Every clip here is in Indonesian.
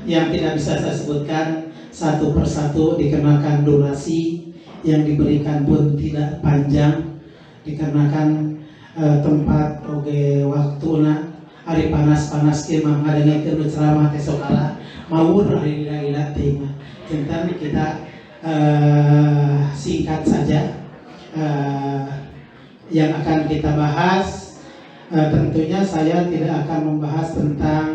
yang tidak bisa saya sebutkan satu persatu dikarenakan durasi yang diberikan pun tidak panjang, dikarenakan tempat oge waktuna hari panas-panas kieu mah ngadengekeun ceramah teh sok kalah mawur ari lila teh mah. Jantan kita singkat saja yang akan kita bahas. Tentunya saya tidak akan membahas tentang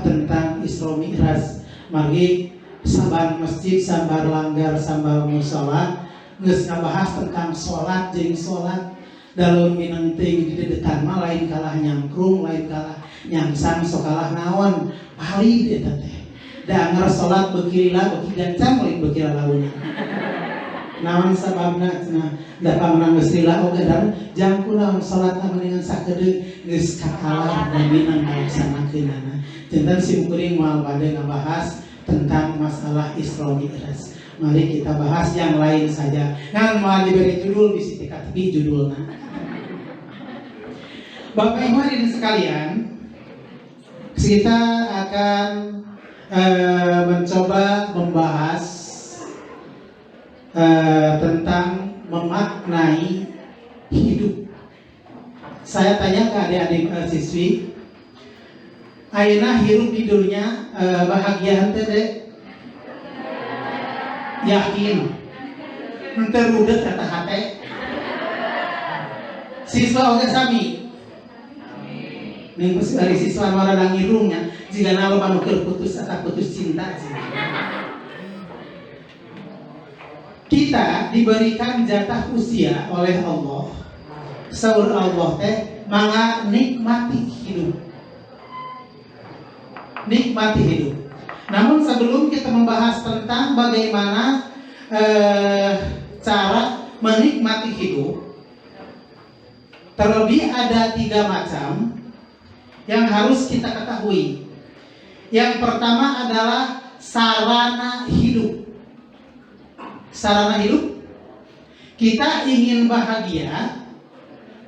tentang Isra Mi'raj. Mari sabar masjid, sabar langgar, sabar musala geus ngabahas tentang salat jeung salat dalam minang teuing di dedetan mah lain kalah nyangkrung, lain kalah nyangsang, sok kalah naon palid eta teh. Da anger salat beuki lila beuki gancang lain beuki lalauna. Naon sababna cenah da pamanang geus lila oge dan jangkuna salat mendingan sakedeung geus kakalah da minang ngalaksanakeunana. Janten sim kuring moal bade ngabahas tentang masalah Isra Mi'raj. Mari kita bahas yang lain saja. Ngan moal diberi judul bisi TKTV judulna. Bapak Ibu hadirin sekalian, kita akan mencoba membahas tentang memaknai hidup. Saya tanya ke adik-adik siswi, ayeuna hirup di dunia bahagia henteu dek? Yakin? Henteu rudet eta hate? Siswa oge sami. Ning dari siswa marada ngirungnya jika nalo anu keur putus asa putus cinta. Kita diberikan jatah usia oleh Allah. Saur Allah teh mangga nikmati hidup. Nikmati hidup. Namun sebelum kita membahas tentang bagaimana cara menikmati hidup, terlebih ada 3 macam yang harus kita ketahui. Yang pertama adalah sarana hidup. Sarana hidup, kita ingin bahagia,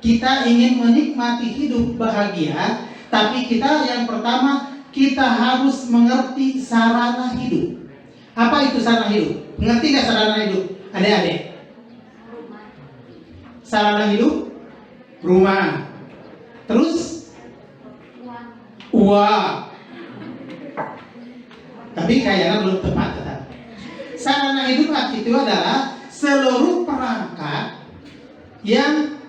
kita ingin menikmati hidup bahagia, tapi kita yang pertama kita harus mengerti sarana hidup. Apa itu sarana hidup? Mengerti nggak sarana hidup? Adik-adik? Sarana hidup? Rumah. Terus? Uang. Tapi kayaknya belum tepat. Sarana hidup itu adalah seluruh perangkat yang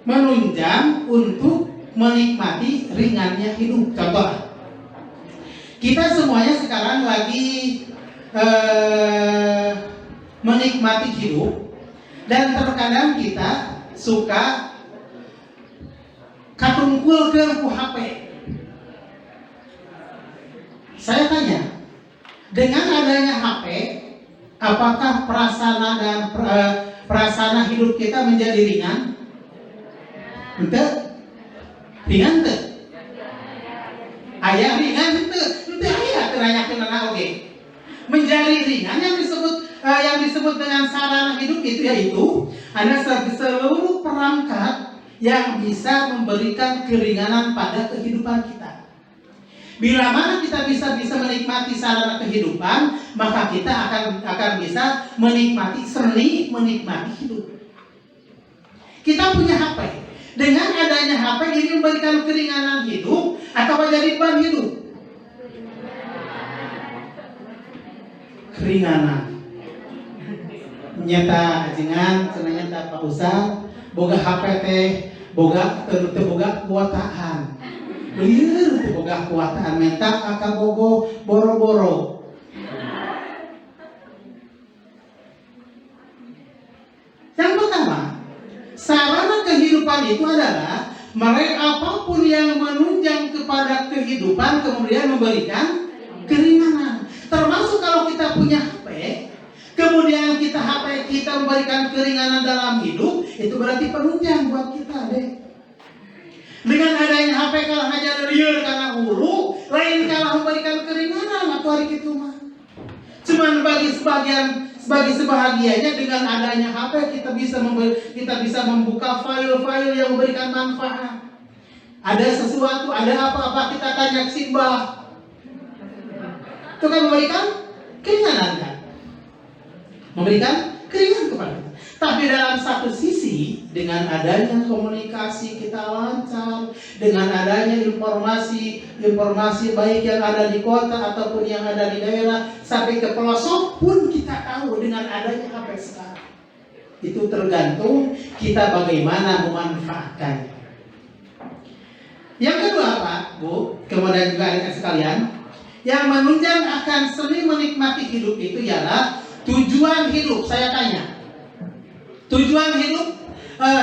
menunjang untuk menikmati ringannya hidup. Contoh, kita semuanya sekarang lagi menikmati hidup, dan terkadang kita suka katungkulkeun ku HP. Saya tanya, dengan adanya HP, apakah prasana dan prasana hidup kita menjadi ringan? Henteu? Ringan teu? Aya ringan henteu? Henteu aya teu nanyakeunana oge. Menjadi ringan yang disebut dengan sarana hidup itu yaitu ada seluruh perangkat yang bisa memberikan keringanan pada kehidupan kita. Bila mana kita bisa menikmati sarana kehidupan, maka kita akan bisa menikmati seni, menikmati hidup. Kita punya HP. Dengan adanya HP ini memberikan keringanan hidup atau jadi beban hidup? Keringanan. Nyata ajengan, cenah nyata Pak Ustaz, boga HP teh, boga kuataan. Lieur teu boga kuataan mentak aka bogo boro-boro. Yang pertama, sarana kehidupan itu adalah apapun yang menunjang kepada kehidupan kemudian memberikan keringanan. Termasuk kalau kita punya HP, kemudian HP kita memberikan keringanan dalam hidup, itu berarti penunjang buat kita deh. Dengan adanya HP kalah aja lieur karena hulu, lain kalah memberikan keringanan atau hari itu mah. Cuman bagi sebahagianya dengan adanya HP kita bisa membuka file-file yang memberikan manfaat. Ada sesuatu, ada apa-apa kita tanya Simbah. Itu kan memberikan keringanan kan? Memberikan keringanan kepada kita. Tapi dalam satu sisi, dengan adanya komunikasi kita lancar, dengan adanya informasi baik yang ada di kota ataupun yang ada di daerah, sampai ke pelosok pun kita tahu dengan adanya HP sekarang. Itu tergantung kita bagaimana memanfaatkannya. Yang kedua Pak, Bu, kemudian juga adik sekalian, yang menunjang akan seni menikmati hidup itu ialah tujuan hidup. Saya tanya, tujuan hidup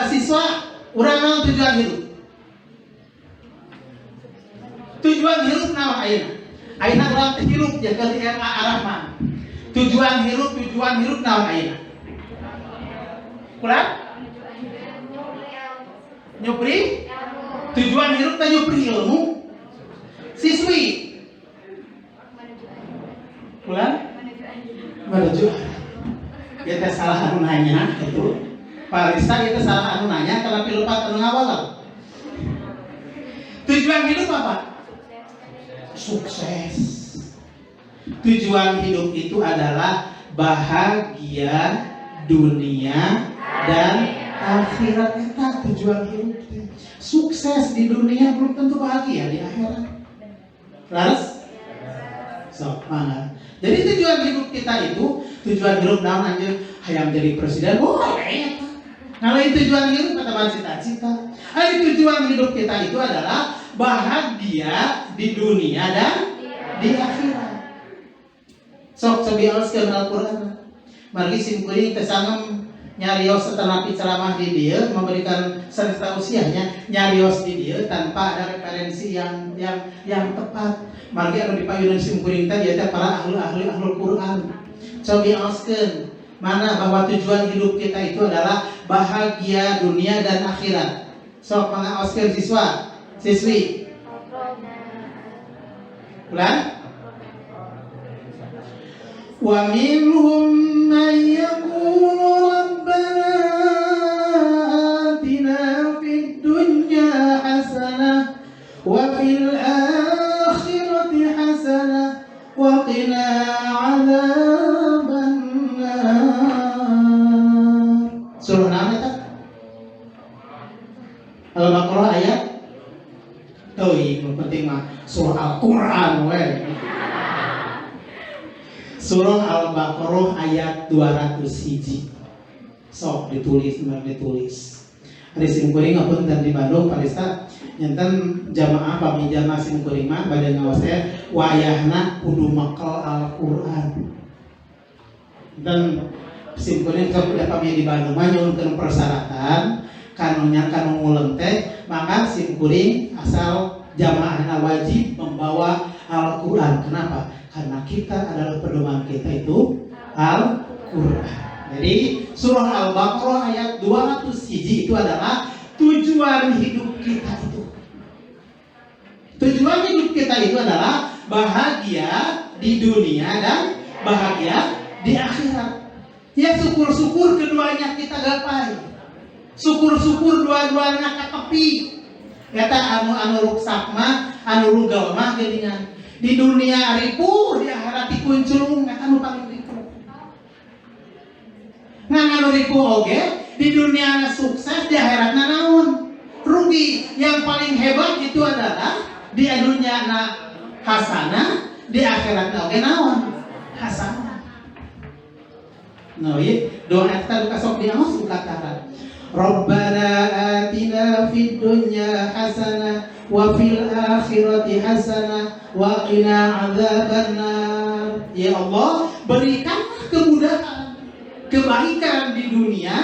siswa, urang tujuan hidup. Tujuan hidup naon ayeuna? Ayeuna urang teh hirup jeung keur RA Arahman. Tujuan hidup naon ayeuna? Kurang? Nyupri? Tujuan hidup teh nyupri ilmu. Siswi. Kurang? Menuju. Kita salah anu nanya itu. Pak Rista kita salah anu nanya karena pilupat anu ngawal. Tujuan hidup apa? Sukses. Tujuan hidup itu adalah bahagia dunia dan akhirat. Itu tujuan hidup. Sukses di dunia belum tentu bahagia di akhirat. Laras? Sok, mana? Jadi tujuan hidup kita itu, tujuan hidup naon anjir, hayang jadi presiden. Oh, kayaknya. Kalau itu tujuan hidup kata man cita-cita. Tujuan hidup kita itu adalah bahagia di dunia dan di akhirat. Sok sabioskeun Al-Qur'an. Margi sim kuring teh sangem nyarios tanapi ceramah di dieu, memberikan serta usianya nyarios di dieu tanpa ada referensi yang tepat. Margi anu dipayunan sim kuring teh dia teh para ahli Quran. Sabioskeun mana bahwa tujuan hidup kita itu adalah bahagia dunia dan akhirat. Sok pangaoskeun siswi. Ulang. Wa minhum man yaqulu rabbana atina fid dunya hasanah wa fil akhirati hasanah wa qina 'adzaban nar. Surah apa itu? Al-Baqarah ayat yang penting mah surah Al-Quran we. Surah Al-Baqarah ayat 201. Sok ditulis. Ari sim kuring ngapunten di Bandung Parista nyanten jamaah pamijana sim kuring mah bade ngaos teh wayahna kudu makel Al-Quran. Dan sim kuring keur pami di Bandung mah nyuwunkeun persyaratan kanu ngulem teh maka sim kuring asal jamaahna wajib membawa Al-Quran. Kenapa? Karena kita adalah pedoman kita itu Al-Quran. Jadi surah Al-Baqarah ayat 201 itu adalah tujuan hidup kita itu. Tujuan hidup kita itu adalah bahagia di dunia dan bahagia di akhirat. Ya syukur-syukur keduanya kita gapai. Syukur-syukur dua-duanya katepi. Kata anu ruksak mah, anu rugal mah geuningan. Di dunia ribu, di akhirat dikuncung, kata anu paling ribu. Ngan anu ribu oge, di dunia sukses, di akhirat naon? Rugi. Yang paling hebat itu adalah di dunia hasanah, di akhirat oge naon? Hasanah. Nah, doa kita sok diaos ukataran. Rabbana atina fid dunya hasanah wa fil akhirati hasanah wa qina adzabannar. Ya Allah, berikanlah kemudahan, kebaikan di dunia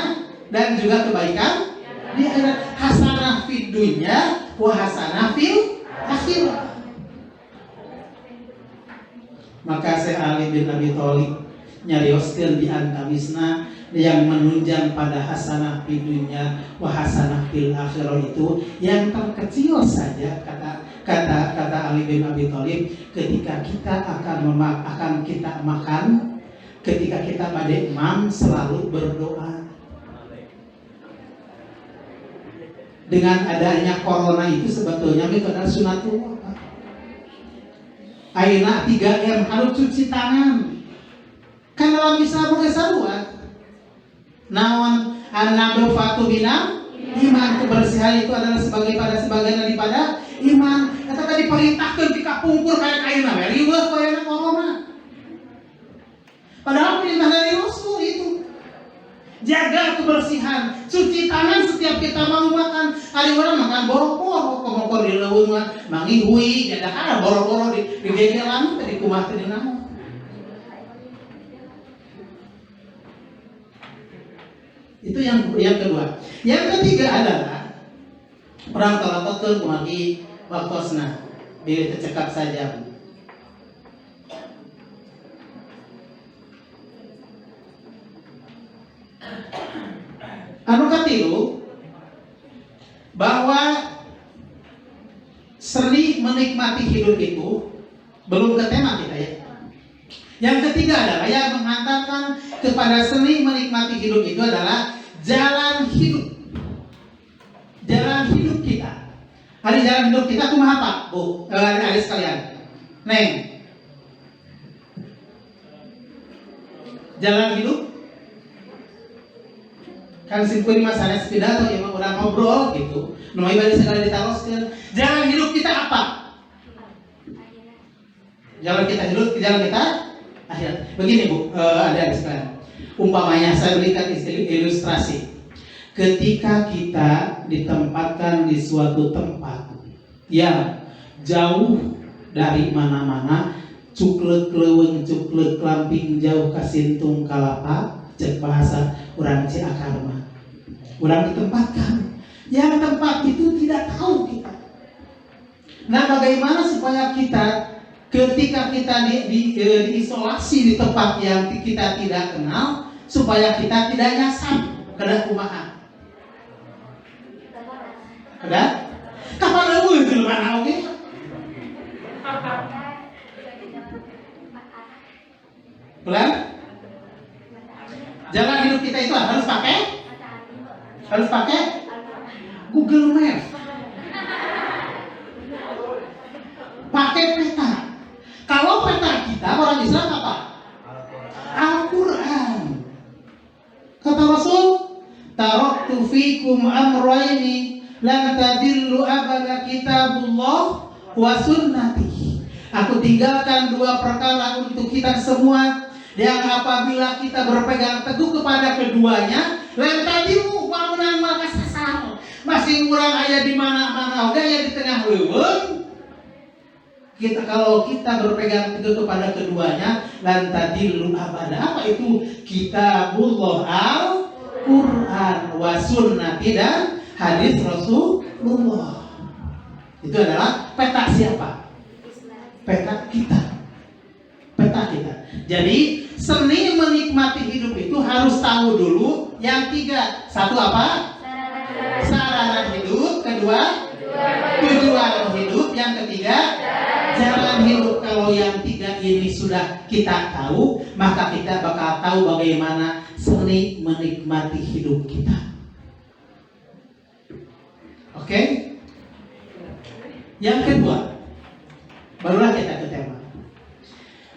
dan juga kebaikan di akhirat. Hasanah fid dunya wa hasanah fil akhirat. Maka Syekh Ali bin Abi Thalib nyarioskeun di antawisna yang menunjang pada hasanah di dunia wa hasanah fil akhirah itu yang terkecil saja kata Ali bin Abi Thalib ketika kita akan kita makan, ketika kita bade imam selalu berdoa. Dengan adanya corona itu sebetulnya itu adalah sunatullah. Ayeuna 3M harus cuci tangan. Kan dalam Islam boga sarua. Naon an-nadofatu minal iman, kebersihan itu adalah sebagian daripada iman. Eta tadi perintahkeun dikapungkur kayak ayeuna we riweuh ku ayeuna corona. Padahal perintah dari Rasul itu. Jaga kebersihan, cuci tangan setiap kita mau makan. Hari orang makan borok-borok, komokor di leuweung mangihui, jadi ada borok-borok di begelan tadi kumaha teh naon. Itu yang kedua. Yang ketiga adalah orang tolototkeun kumagi waktosna, bieu teu cekap saja. Anu katilu bahwa seni menikmati hidup itu belum ke tema kita ya. Yang ketiga adalah yang menghantarkan kepada seni menikmati hidup itu adalah jalan hidup. Jalan hidup kita. Hari jalan hidup kita kumaha Pak? Bu, adik-adik sekalian. Neng. Jalan hidup kan simpul masalah pidato ya orang ngobrol gitu. Nu ibadah segala ditaroskeun. Jalan hidup kita apa? Jalan kita hidup, jalan kita akhirat. Begini Bu, adik-adik sekalian. Umpamanya saya berikan ilustrasi. Ketika kita ditempatkan di suatu tempat yang jauh dari mana-mana, cuklek leuweung cuklek lamping jauh kasintung kalapa, cek bahasa urang Ciakar mah. Urang ditempatkan yang tempat itu tidak tahu kita. Nah, bagaimana supaya kita ketika kita diisolasi di tempat yang kita tidak kenal, supaya kita tidak nyasar kada kumaha? Kada? Kapan leuweung jelema oge? Pelan? Jalan hidup kita itu harus pakai Google Maps, pakai peta. Kalau peta kita orang Islam apa? Al-Quran. Kata Rasul, taraktu fikum amrayni lan tadillu abada kitabullah wa sunnati. Aku tinggalkan dua perkara untuk kita semua, yang apabila kita berpegang teguh kepada keduanya, lain tadimu bangunan maka sasar. Masih urang aya di mana-mana oge aya di tengah leuweung. Kalau kita berpegang teguh kepada keduanya, lan tadillu abada. Apa itu? Kitabullah Al-Qur'an wa sunnati dan hadis Rasulullah. Itu adalah peta siapa? Peta kita. Peta kita. Jadi seni menikmati hidup itu harus tahu dulu yang tiga. Satu apa? Sarana hidup. Kedua, tujuan hidup. Yang ketiga, jalan hidup. Kalau yang tiga ini sudah kita tahu, maka kita bakal tahu bagaimana seni menikmati hidup kita. Oke? Yang kedua, barulah kita ke tema.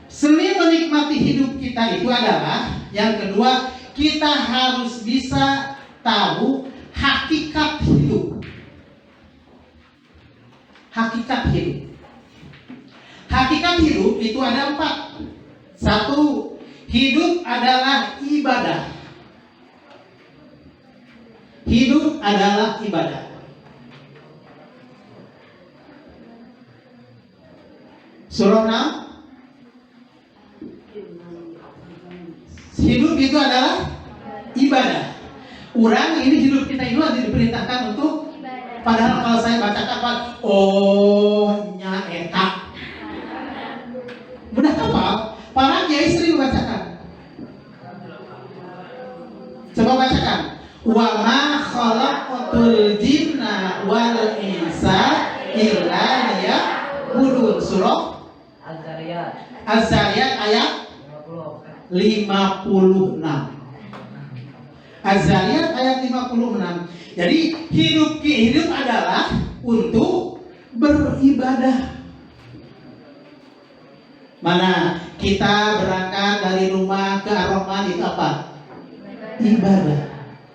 Seni menikmati hidup kita itu adalah yang kedua, kita harus bisa tahu hakikat hidup. Hakikat hidup. Hakikat hidup itu ada 4. 1. Hidup adalah ibadah. Hidup adalah ibadah. Surah 6. Hidup itu adalah ibadah. Orang ini hidup kita itu diperintahkan untuk ibadah. Padahal kalau saya bacakan apa? Oh nya eta. Benar apa? Para kiai sering membacakan. Coba bacakan. Wa ma khalaqatul jinna wal insa illa liya'budun. Surah Az-Zariyat ayat 56. Az-Zariyat ayat 56. Jadi hidup adalah untuk beribadah. Mana kita berangkat dari rumah ke Ar-Rahman itu apa? Ibadah.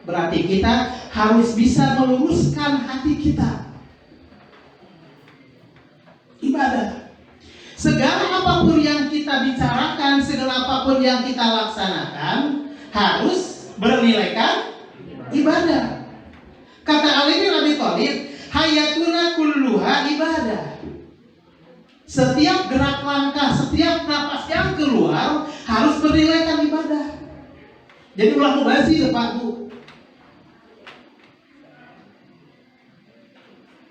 Berarti kita harus bisa meluruskan hati kita. Ibadah. Segala apapun yang kita bicarakan, segala apapun yang kita laksanakan harus bernilaikan ibadah. Kata Ali bin Abi Thalib, hayatuna kulluha ibadah. Setiap gerak langkah, setiap napas yang keluar harus bernilaikan ibadah. Jadi ulah mubazir Pak Bu.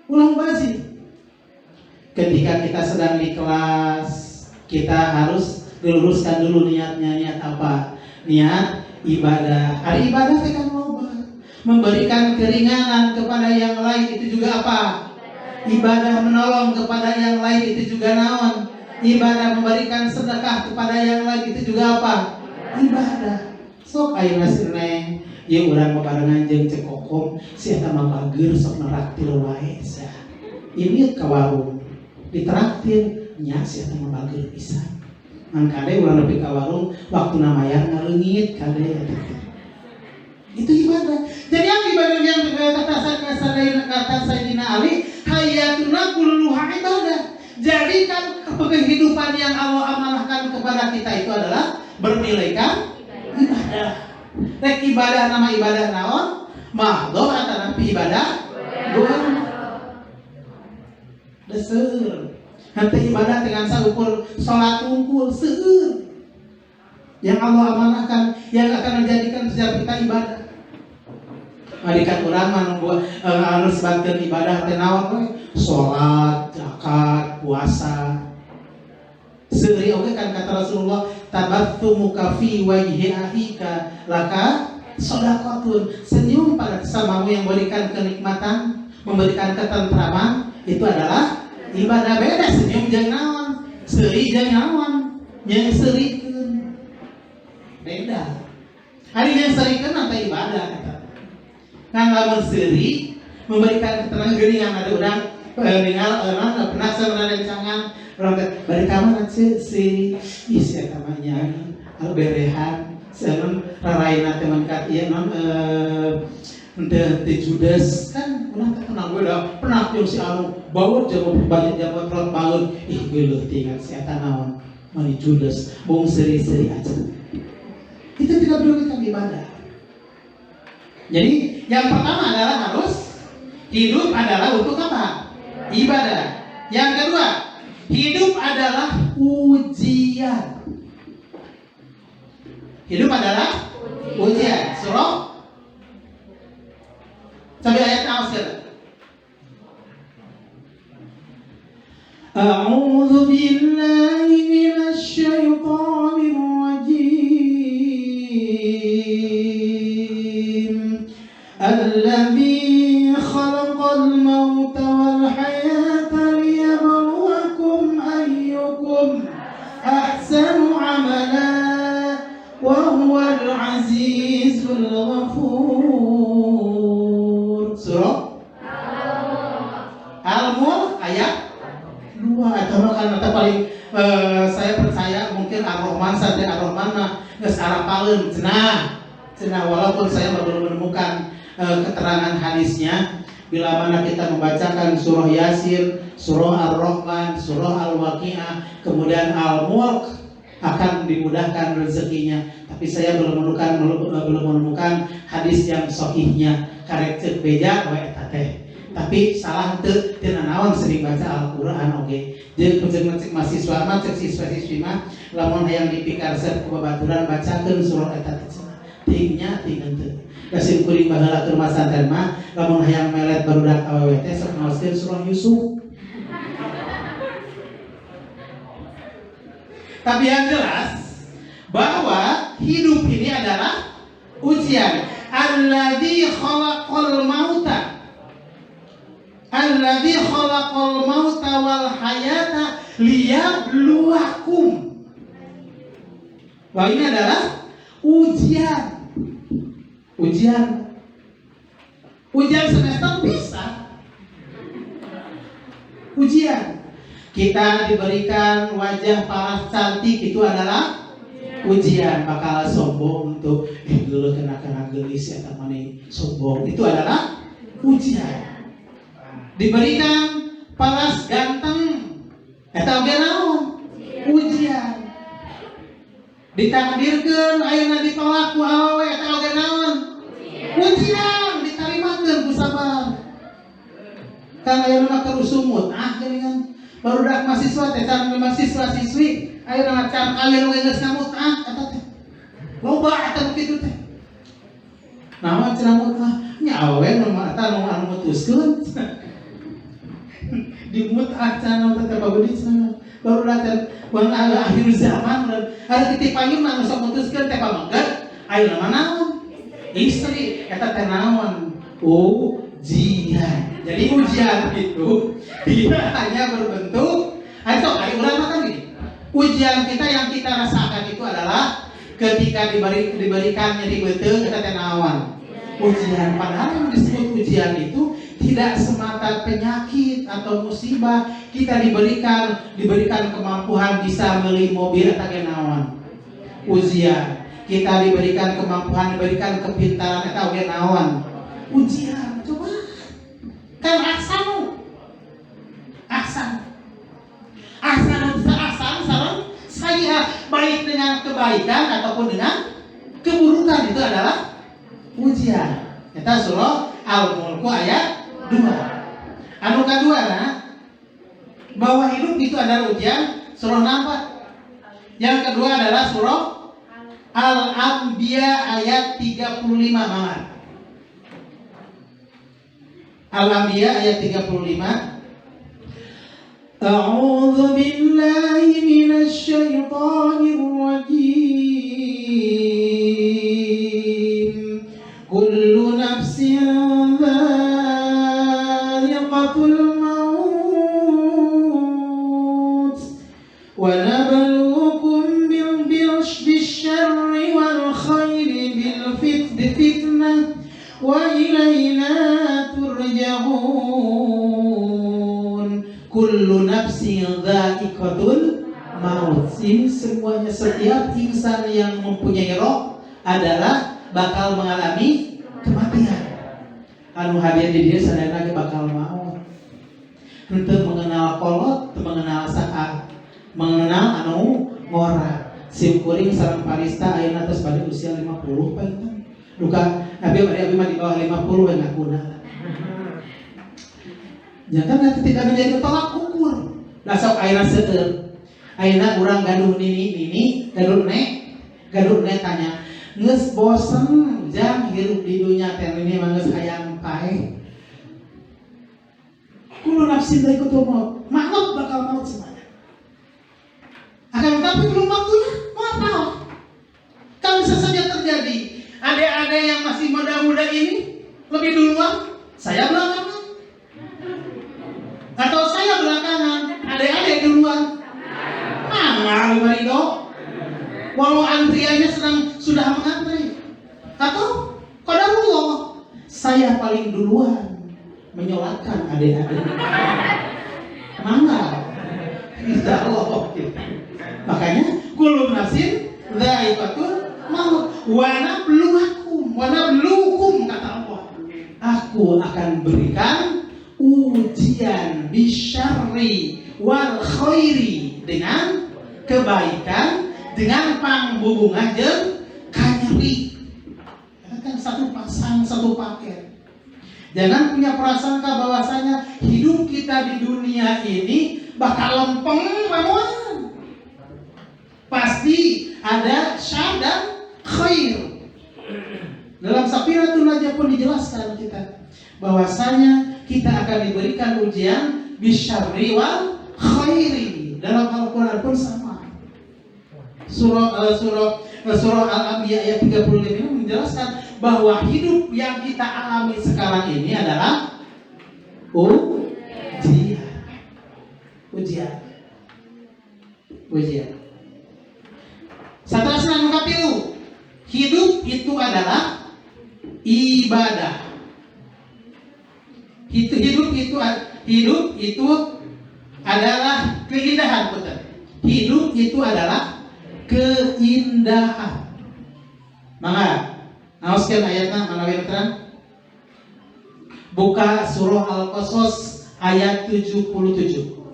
Ulah mubazir. Ketika kita sedang di kelas, kita harus diluruskan dulu niatnya. Niat apa? Niat ibadah. Hari ibadah kita kan loba. Memberikan keringanan kepada yang lain itu juga apa? Ibadah. Menolong kepada yang lain itu juga naon? Ibadah. Memberikan sedekah kepada yang lain itu juga apa? Ibadah. Sok ayeuna sirneng ieu urang babarengan jeung cek kokom si eta mah bager sok neraktir wae sia. Ini ka warung ditraktir nya si eta mah bager pisan. Mangkade urang nepi ka warung waktuna mayar ngaleungit kade eta. Itu ibadah. Jadi yang ibadah yang kata Sayyidina Ali, hayatuna kulluha ibadah. Jadi kan kehidupan yang Allah amanahkan kepada kita itu adalah bernilaikan ibadah. Rek ibadah nama ibadah naon? Mahdhur atau ibadah? Bukan. Deseur. Nanti ibadah dengan saukur salat unggul seueur. Yang Allah amanahkan yang akan menjadikan setiap kita ibadah. Marikan urang mah anu sebatkeun ibadah teh naon we? Salat, zakat, puasa. Seuri oge kan kata Rasulullah, tabassumuka fi wajhi akhika laka shadaqatun. Senyum pada sesamamu yang memberikan kenikmatan, memberikan ketentraman, itu adalah ibadah. Beda senyum jeung naon, seuri jeung naon, jeung seurikeun. Beda. Hari yang seurikeun apa ibadah kata. Kan lamun seuri memberikan ketenangan geuningan ada urang ningal pernah sebenarnya cangan orang bari kamar si isi kamanya alberehan seun raraina teman kat ieu non teh Judas kan urang teh kenal we da pernah jeung si anu bawa jamu banyak jamu trot bangun ih geuleuh tinggal si eta naon mani Judas bong seri-seri aja. Itu tidak perlu kita ibadah. Jadi yang pertama adalah harus hidup adalah untuk apa? Ibadah. Yang kedua, hidup adalah ujian. Hidup adalah ujian. Surah. Sampai ayat terakhir. A'udzu billahi minasy syaithanir rajim. Alladzi khalaqal mauta wal hayata liyabluwakum ayyukum ahsanu amala wa huwal azizul ghafur. Surah Al-Mulk ayat 2. Atau kan paling saya percaya mungkin Ar-Rahman saja Ar-Rahman mah geus arapaleun cenah walaupun saya belum menemukan keterangan hadisnya. Bila mana kita membacakan surah Yasin, surah Ar-Rahman, surah Al-Waqi'ah, kemudian Al-Mulk akan dimudahkan rezekinya. Tapi saya belum menemukan hadis yang sahihnya. Karek ceuk beja we eta teh. Tapi salah teu naon sering baca Al-Qur'an oge. Jeung cek mahasiswa mah cek siswa-siswi mah lamun hayang dipikaresep ku babaturan bacakeun surah eta teh. Tingnya teu. Kasih kuring baheula keur masantren mah lamun hayang melet barudak awewe teh sok maoskeun surah Yusuf. Tapi yang jelas bahwa hidup ini adalah ujian. Alladzi khalaqal mauta wal hayata liyabluwakum. Wah, ini adalah ujian. Ujian semester bisa. Ujian. Kita diberikan wajah paras cantik, itu adalah ujian. Bakal sombong untuk dulu kena gelis ya teman sombong, itu adalah ujian. Diberikan paras ganteng, eta oge naon? Ujian. Ditakdirkeun ayeuna ditolak ku awewe, eta oge naon? Ujian. Ditarimakeun ku sabar. Kan ayeuna mah keur sumut, geuningan barudak mahasiswa teh can mahasiswa siswi, ayeuna can kalian geus ngamut eta teh. Loba eta kitu teh. Naon cenah mut nya awewe mah eta anu mutuskeun. Dimut acan teh bagudi cenah. Baru datang akhir zaman ada titipannya mah sok mutuskeun teh pamangkat ayeuna mah naon? Istri eta teh naon? Ujian. Jadi ujian itu tidak hanya berbentuk ayo ulama kan gini. Ujian kita yang kita rasakan itu adalah ketika diberikan nyeri beuteung eta teh naon? Ujian. Padahal yang disebut ujian itu tidak semata penyakit atau musibah. Kita diberikan kemampuan bisa beli mobil eta ge naon? Ujian. Kita diberikan kemampuan, diberikan kepintaran eta ge naon? Ujian. Coba kan aksan sareng saya baik dengan kebaikan ataupun dengan keburukan itu adalah ujian. Eta surah Al-Mulk ayat 2. Anu kadua bahwa hidup itu adalah ujian, surah napa? Yang kedua adalah surah Al-Anbiya ayat 35 Mamat. Al-Anbiya ayat 35. A'udzu billahi minasy syaithanir rajim. Kullu nafsin dha'iqatul maut wa nabluukum bisyarri wal khairi bil fitnah wa ilaina turja'un. Kullu nafsin dha'iqatul maut. Ini semuanya, setiap insan yang mempunyai roh adalah bakal mengalami kematian. Anu hadir di dia sadayana ge bakal maut. Henteu mengenal kolot, teu mengenal saat, mengenal anu ngora. Sim kuring sareng parista ayeuna tos pada usia 50 paetan. Duka abi mah di bawah 50 we ngakuna. Jangan ketika menjadi tolak ukur. Lah sok ayeuna seueur. Ayeuna urang gaduh nini, gaduh nek tanya, "Geus bosen jang hirup di dunia teh ini mah geus hayang pae." Kulo nafsin dha'iqatul maut. Maut bakal maut semuanya. Akan tetapi belum waktunya, mau apa? Kan bisa saja terjadi. Ada yang masih muda-muda ini lebih duluan, saya belakangan. Atau saya belakangan, adik-adik duluan. Mangga Marido. Walau antriannya sudah mengantri. Atau qadarullah, saya paling duluan menyolatkan adik-adik. Mangga. Insyaallah. Makanya kullu nafsin dha'iqatul maut wa nabluukum kata Allah. Aku akan berikan ujian bisyarri wal khairi, dengan kebaikan, dengan pangbubungah jeung kanyeri. Kan satu paket. Jangan punya prasangka bahwasanya hidup kita di dunia ini bakal lempeng lawan. Pasti ada syarr dan khair. Dalam Safinatul Najah pun dijelaskan kita bahwasanya kita akan diberikan ujian bisyarri wal khairi. Dalam Al-Qur'an pun sama. Surah Al-Anbiya ayat 35 ini menjelaskan bahwa hidup yang kita alami sekarang ini adalah ujian. Satrasna anu kapilu, hidup itu adalah ibadah. Hidup itu adalah Keindahan betul. Hidup itu adalah keindahan. Mangga, naoskeun ayatna manawi terang. Buka surah Al-Qasas ayat 77.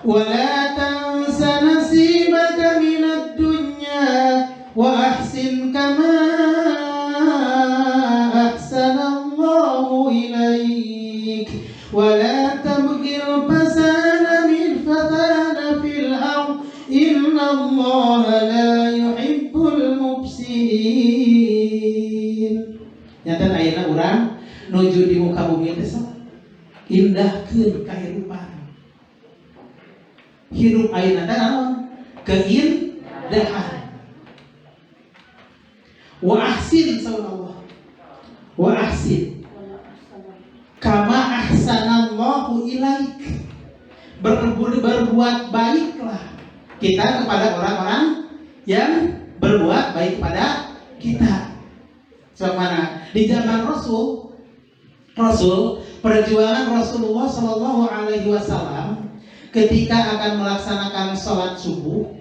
Wala tansa nasibaka minad dunya wa ahsin kama ahsanallahu ilaik wa la tabghil fasada fil ard innallaha la yuhibbul mufsidin. Nyata ayeuna urang nuju di muka bumi teh sok indahkeun kahirupan. Hidup ayeuna teh naon? Keindahan. Wa ahsin sallallahu. Wa ahsin kama ahsanallahu ilaik. Berbuat baiklah kita kepada orang-orang yang berbuat baik kepada kita. Sebagaimana di zaman Rasul perjuangan Rasulullah Shallallahu Alaihi Wasallam ketika akan melaksanakan sholat subuh,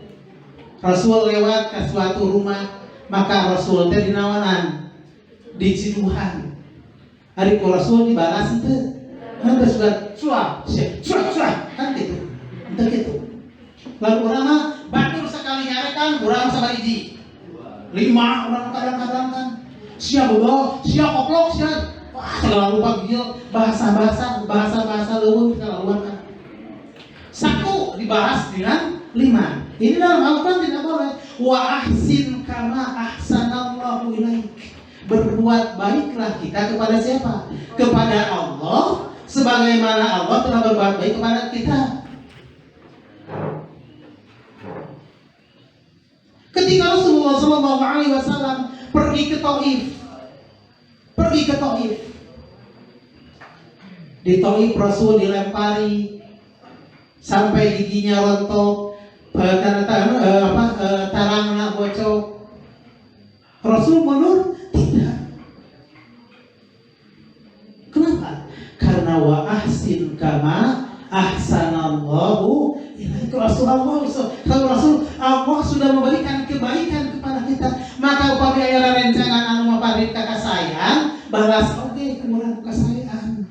Rasul lewat ke suatu rumah, maka Rasul teh dinawanan di ciduhan. Hari ku Rasul dibalas itu, nanti sudah kan gitu, entah gitu. Lalu orang batur sekali nyarekan, orang sabaraha 5 orang kadang-kadang kan, siap bodoh, siap koplok, siap, wah segala lupa gil, bahasa leuweung keterlaluan kan. Satu dibahas dengan 5. Ini dalam Al-Quran tidak boleh. Wa ahsin kama ahsanallahu ilaik. Berbuat baiklah kita kepada siapa? Kepada Allah, sebagaimana Allah telah berbuat baik kepada kita. Ketika Rasulullah Shallallahu Alaihi Wasallam pergi ke Taif, di Taif Rasul dilempari sampai giginya rontok, tarangna bocok. Rasul mundur? Tidak. Kenapa? Karena wa ahsin kama ahsanallahu ilaik. Rasulullah, kalau Rasul Allah sudah memberikan kebaikan kepada kita, maka upami aya rencangan anu maparit ka kasayang, balas oge kurang kasayang.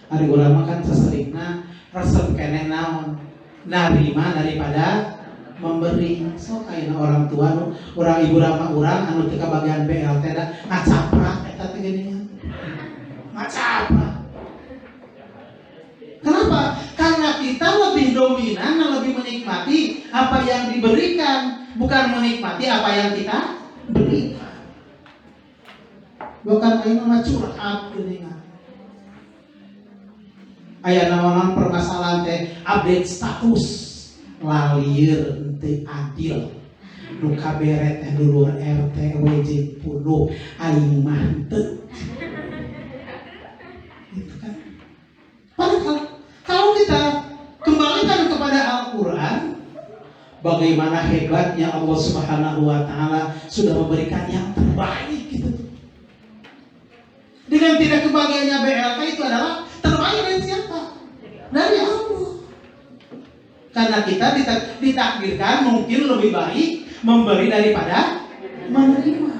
Ari urang makan seseringna resep keneh naon narima daripada memberi. Sok ayeuna orang tua nu urang ibu rama urang anu teu kabagian BLT da ngacaprak eta teh geuningan. Ngacaprak. Kenapa? Karena kita lebih dominan dan lebih menikmati apa yang diberikan, bukan menikmati apa yang kita berikan. Bukan ayeuna curhat geuningan. Aya naonan permasalahan teh update status lalieur teu adil. Nu kabere teh dulur RT WJ 10 aing mah teu. Gitu kan. Padahal kalau kita kembalikan kepada Al-Quran, bagaimana hebatnya Allah Subhanahu wa Ta'ala sudah memberikan yang terbaik gitu. Dengan tidak kebahagiaannya BLK itu adalah terbaik dari siapa? Dari Allah. Karena kita ditakdirkan mungkin lebih baik memberi daripada menerima.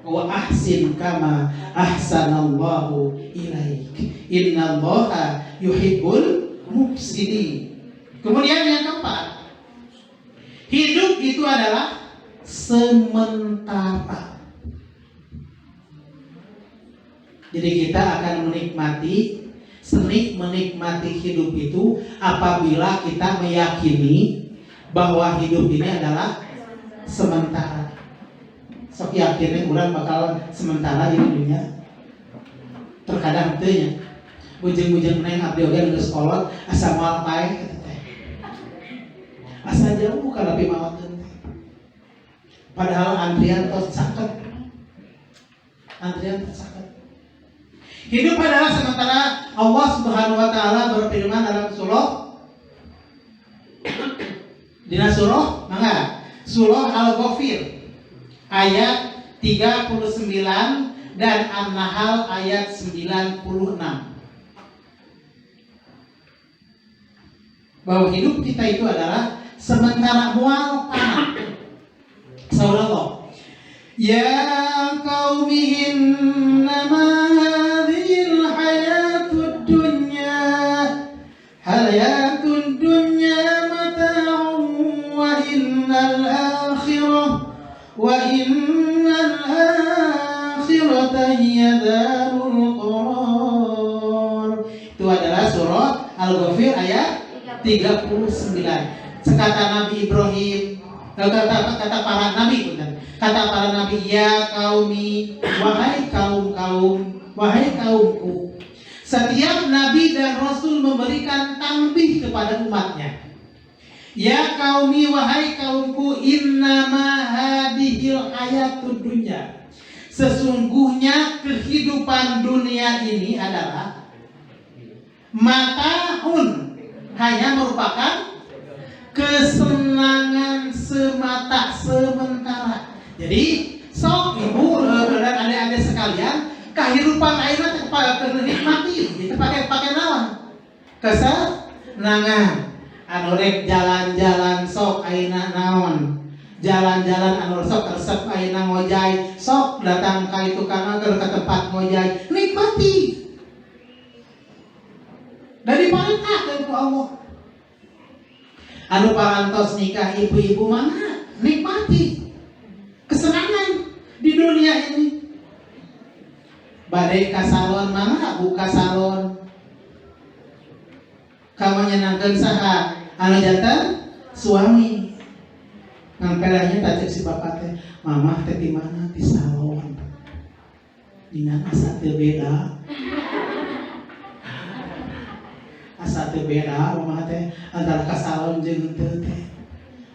Wa ahsin kama ahsanallahu ilaik. Innallaha yuhibbul mufsidin. Kemudian yang keempat, hidup itu adalah sementara. Jadi kita akan menikmati hidup itu apabila kita meyakini bahwa hidup ini adalah sementara. Sok yakinnya urang bakal sementara di dunia. Terkadang teu nya. Bujeng-bujeng neng abdi oge geus kolot asa moal pae eta teh. Asa jauh kana pimaotkeun teh. Padahal antrian tos caket. Hidup adalah sementara. Allah Subhanahu wa Ta'ala berfirman dalam surah Surah Al-Ghafir ayat 39 dan An-Nahl ayat 96. Bahwa hidup kita itu adalah sementara mual tanah. Saudara, ya qaumi innama hadhil hayatud dunya hayatud dunya mata'un wa innal akhirata hiya darul qarar. Itu adalah surah Al-Ghafir ayat 39. Sekata Nabi Ibrahim, kata para nabi, kata para nabi, ya qaumi, wahai kaumku. Setiap nabi dan rasul memberikan tanbih kepada umatnya. Ya qaumi, wahai kaumku, innama hadhil hayatud dunya. Sesungguhnya kehidupan dunia ini adalah mata'un, hanya merupakan kesenangan semata sementara. Jadi sok ibu dan adik-adik sekalian, kehidupan akhirnya nikmati, itu pakai naon? Kesenangan. Anu rek jalan-jalan sok ayeuna naon? Jalan-jalan anu sok resep ayeuna ngojay, sok datang ka itu kana ke tempat ngojay, nikmati. Dari perintah ku Allah. Anu parantos nikah ibu-ibu mana? Nikmati kesenangan di dunia ini. Badai ka salon mana? Buka salon. Kamu nyenangkeun saha? Anu jantan suami. Ngampelahnya tacek si bapak teh, mamah teh di mana? Di salon. Dina asa teu beda. Asa teu beda mamah teh antara ka salon jeung teu teh.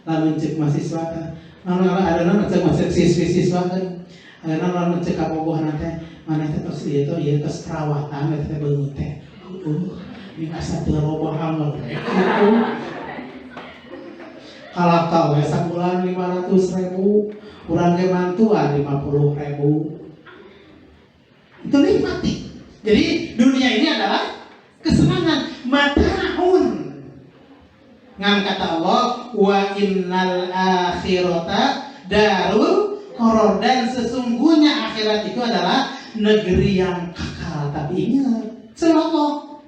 Lamun ceuk mahasiswa teh, ayeuna cek siswa kan. Ayeuna lamun cek ka bobohan teh, maneh teh tos ieu tos perawatan teh beungut teh. Ini asa teu loba hamil. Kalakau we sabulan 500.000, urang ge mantuan 50.000. Itu nikmati. Jadi dunia ini adalah kesenangan mata'un. Ngan kata Allah, wa innal akhirata darul qarar, dan sesungguhnya akhirat itu adalah negeri yang kekal. Tapi ingat, selalu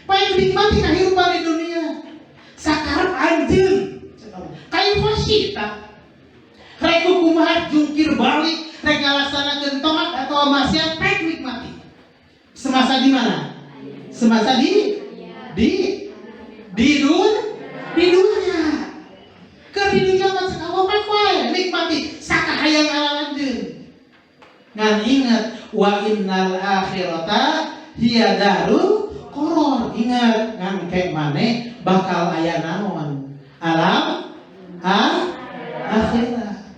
paling nikmati kehidupan di dunia. Sakarep anjeun. Kayu fasita. Rek kumaha jungkir balik, rek ngalaksanakeun taat atau maksiat, rek nikmati. Semasa di mana? Semasa di dunia. Keur di dunia mah sakawa wae nikmati sakahayang alanjeun. Ngan ingat wa innal akhirata hiya darul qarar. Ingat ngan kayak maneh bakal aya naon? Alam akhirat.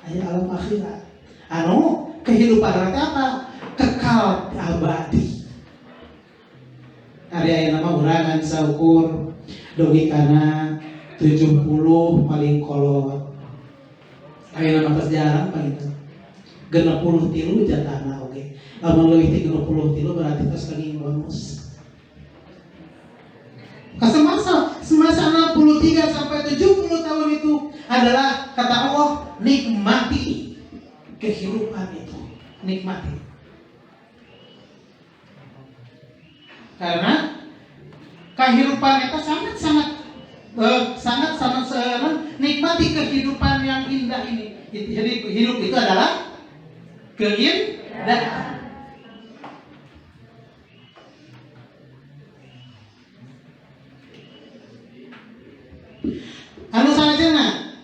Aya alam akhirat. Anu kehidupan nanti apa? Kekal abadi. Ari aya nama urang ngan saukur dogi kana 70 paling kolot. Aya nama tos jarang paling 63 jatahna oge. Lamun leuwih ti 63 berarti tos lagi bonus. Semasa 63 sampai 70 tahun itu adalah kata Allah, nikmati kehidupan itu, nikmati. Karena kehidupan itu sangat nikmati kehidupan yang indah ini. Jadi hidup itu adalah keindahan. Anu salajengna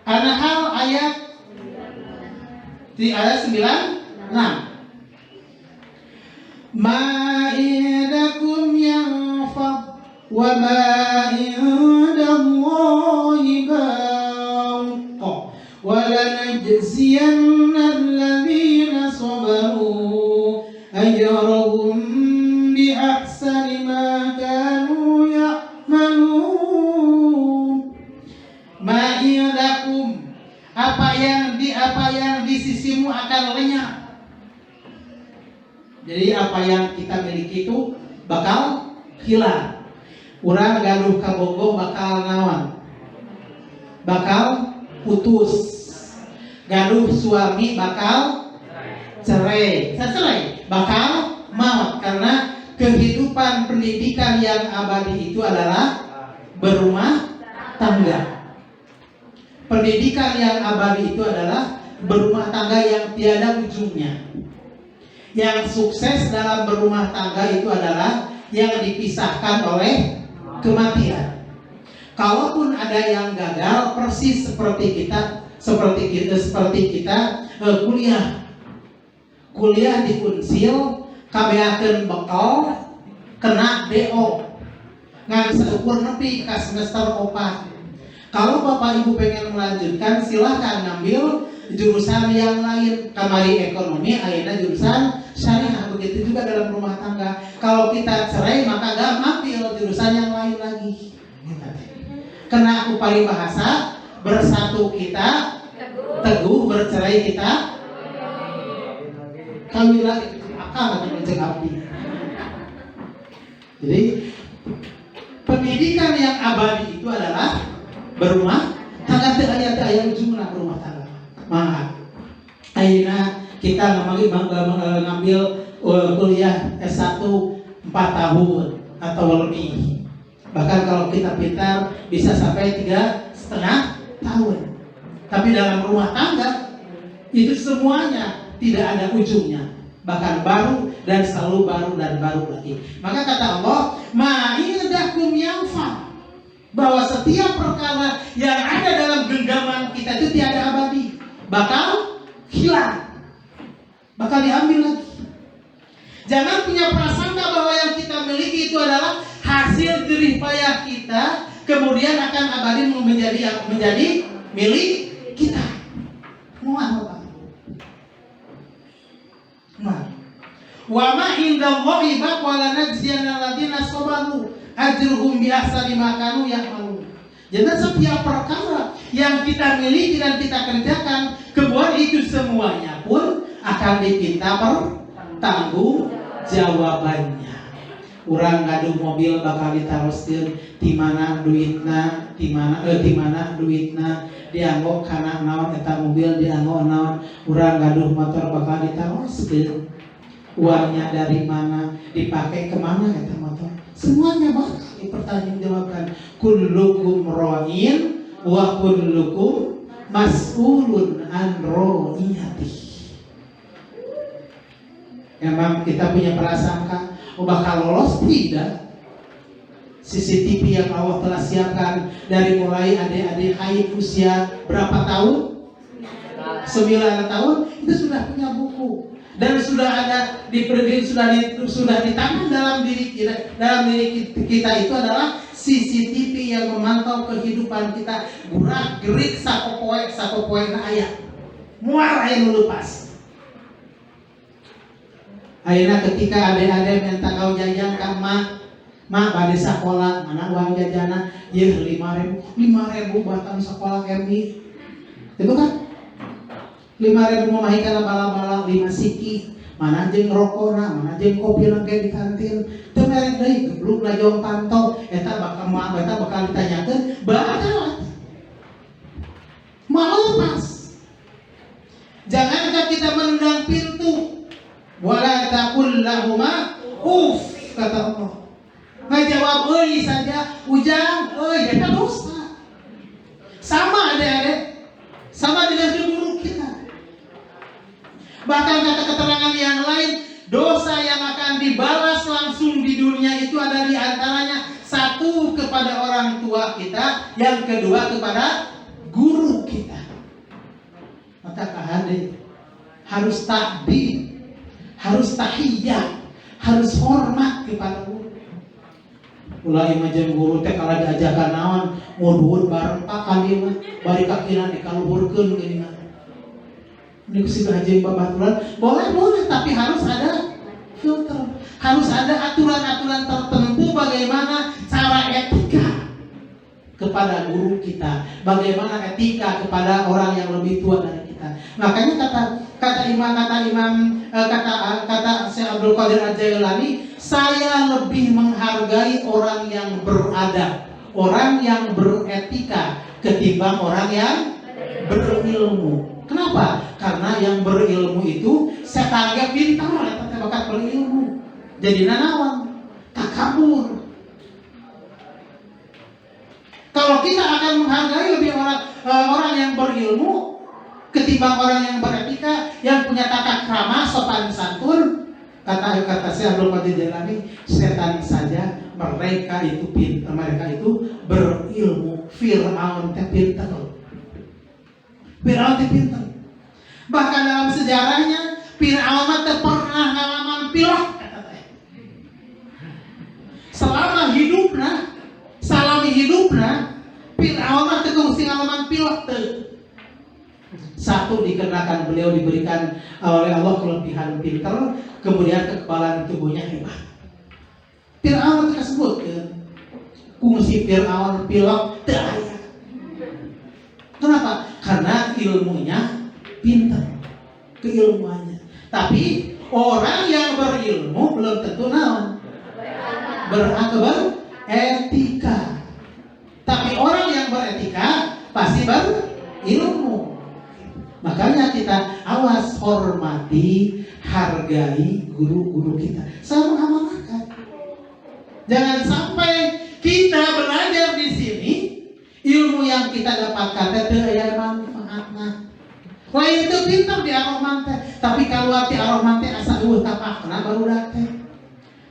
An-Nahl ayat 96. Ma indakum yanfad wa ma indallahi baq wa lanajziyanna alladhina sabaru ajrahum bi ahsani ma kanu ya'malun. Ma indakum, sisimu akan lenyap. Jadi apa yang kita miliki itu bakal hilang. Urang gaduh kabogoh bakal nawan, bakal putus. Gaduh suami bakal cerai, bakal maut. Karena kehidupan pendidikan yang abadi itu adalah berumah tangga. Pendidikan yang abadi itu adalah berumah tangga yang tiada ujungnya. Yang sukses dalam berumah tangga itu adalah yang dipisahkan oleh kematian. Kalaupun ada yang gagal, persis seperti kita kuliah di Unsil, kabeakeun bekal kena DO ngan seukur nepi ka semester 4. Kalau Bapak Ibu pengen melanjutkan, silahkan ngambil jurusan yang lain. Kamari ekonomi, ayeuna jurusan syariah. Begitu juga dalam rumah tangga. Kalau kita cerai, maka gak ambil jurusan yang lain lagi. Kena aku paribahasa, bersatu kita teguh, bercerai kita kawin lagi. Akal akan ngejek abdi. Jadi pendidikan yang abadi itu adalah berumah tangga. Teu aya ujungna berumah tangga. Maka ayeuna kita ngambil kuliah S1 4 tahun atau lebih. Bahkan kalau kita pintar bisa sampai 3,5 tahun. Tapi dalam rumah tangga itu semuanya tidak ada ujungnya, bahkan baru dan selalu baru dan baru lagi. Maka kata Allah, ma'indakum yanfa, bahwa setiap perkara yang ada dalam genggaman kita itu tiada abadi, bakal hilang, bakal diambil lagi. Jangan punya prasangka bahwa yang kita miliki itu adalah hasil jerih payah kita, kemudian akan abadi menjadi milik kita. Mual Bapak. Mual. Wa ma indallahi baqala najziyana alladziina sabaru ajruhum bi ahsani ma kanu ya'malun. Jadi setiap perkara yang kita miliki dan kita kerjakan, kemudian itu semuanya pun akan dipinta pertanggung jawabannya. Urang gaduh mobil bakal ditaroskeun di mana duitna, di mana duitna dianggo kana naon eta mobil dianggo naon. Urang gaduh motor bakal ditaroskeun uangnya dari mana, dipakai kemana eta motor. Semuanya bakal dipertanggungjawabkan. Kullukum ra'in wa kullukum mas'ulun an ra'iyatihi. Memang kita punya prasangka bakal lolos, tidak. CCTV yang Allah telah siapkan dari mulai adik-adik haid usia berapa tahun? 9 tahun itu sudah punya buku dan sudah ada sudah ditanam dalam diri kita. Dalam diri kita itu adalah CCTV yang memantau kehidupan kita, gerak gerik sapopoe na aya. Mual aya nu leupas. Ayeuna ketika adik-adik minta kau jajan ka mak bade sakola, mana uang jajana? Yeuh 5.000 batang sekolah MI. Itu kan 5.000 memahikan bala-bala 5 siki. Mana jeung rokona, mana jeung kopi lengke di kantin. Teu merek deui gebluk lajong pantau eta bakal ditanyakeun bakal mau pas. Jangan kita menendang pintu. Wala taqul lahuma uff, kata Allah. Ngajawab euy saja, ujang euy, eta dosa. Sama adik-adik, sama dengan guru kita. Bahkan kata keterangan yang lain, dosa yang akan dibalas langsung di dunia itu ada di antaranya, satu kepada orang tua kita, yang kedua kepada guru kita. Maka adik harus takbir, harus tahiyat, harus hormat kepada guru. Ulah imajen guru teh kalau diajakan naon muduhun bareng pakan ieu mah bari kakina dikaluhurkeun gini mah. Ini kusi haji babaturan boleh tapi harus ada filter, harus ada aturan-aturan tertentu bagaimana cara etika kepada guru kita, bagaimana etika kepada orang yang lebih tua dari kita. kita. Makanya kata Syekh Abdul Qadir Al-Jailani, saya lebih menghargai orang yang beradab, orang yang beretika ketimbang orang yang berilmu. Kenapa? Karena yang berilmu itu saya kagak pintar, tapi bakat berilmu. Jadi nanawan, takabur. Kalau kita akan menghargai lebih orang yang berilmu ketimbang orang yang beretika, yang punya tata krama, sopan santun, kata Syekh Abdul Qadir Jailani, setan saja mereka itu pintar, mereka itu berilmu. Fir'aun teh pintar. Fir'aun teh pintar. Bahkan dalam sejarahnya Fir'aun teh pernah ngalaman pilek. Selama hidupna Fir'aun teh kungsi ngalaman pilek teh. Satu, dikarenakan beliau diberikan oleh Allah kelebihan pintar, kemudian kekebalan tubuhnya hebat. Fir'aun tersebut kungsi Fir'aun pilek teu aya. Kenapa? Karena ilmunya pintar, keilmuannya. Tapi orang yang berilmu belum tentu naon beretika. Tapi orang yang beretika pasti berilmu. Makanya kita awas, hormati, hargai guru-guru kita. Saya mengamalkan. Jangan sampai kita belajar di sini, ilmu yang kita dapatkan teu aya manfaatna. Lain itu pintar di aroman teh, tapi kalau ti aroman teh asa eueuh tapakna barudak teh.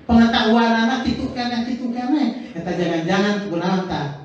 Pengetahuan anak titu keneh. Eta jangan-jangan kunaon tah